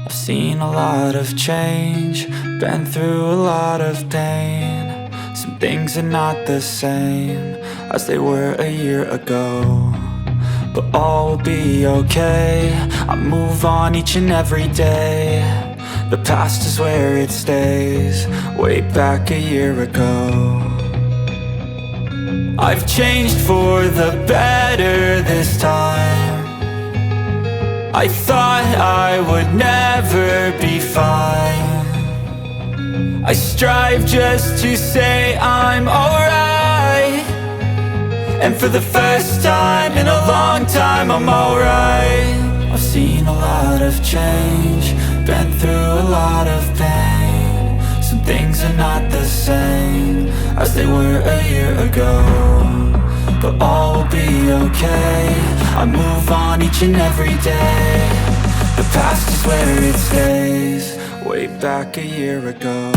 I've seen a lot of change, been through a lot of pain. Some things are not the same as they were a year ago, but all will be okay. I move on each and every day. The past is where it stays, way back a year ago. I've changed for the better this time. I thought I would never be fine. I strive just to say I'm alright, and for the first time in a long time I'm alright. I've seen a lot of change, been through a lot of pain. Some things are not the same as they were a year ago, but all will be okay. I move on each and every day. The past is where it stays, way back a year ago.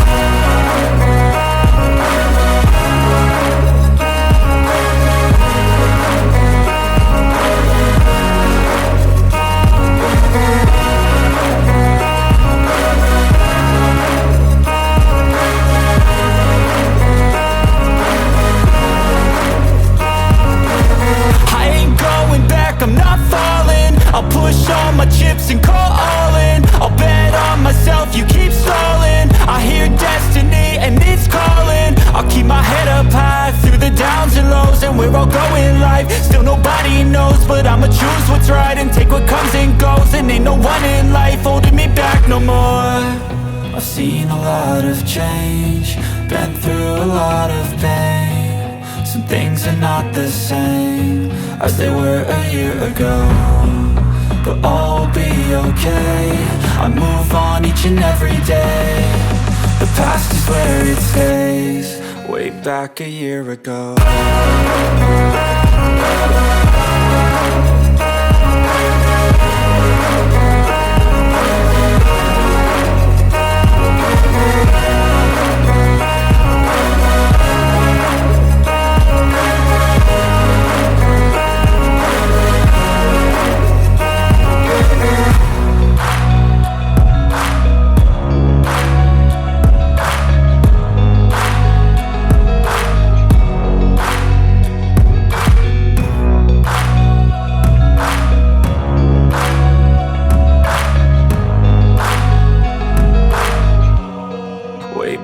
I'm not falling, I'll push all my chips and call all in. I'll bet on myself, you keep stalling. I hear destiny and it's calling. I'll keep my head up high through the downs and lows, and we're all going life. Still nobody knows, but I'ma choose what's right and take what comes and goes. And ain't no one in life holding me back no more. I've seen a lot of change, been through a lot of pain. Some things are not the same as they were a year ago, but all will be okay. I move on each and every day. The past is where it stays, way back a year ago.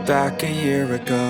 Back a year ago.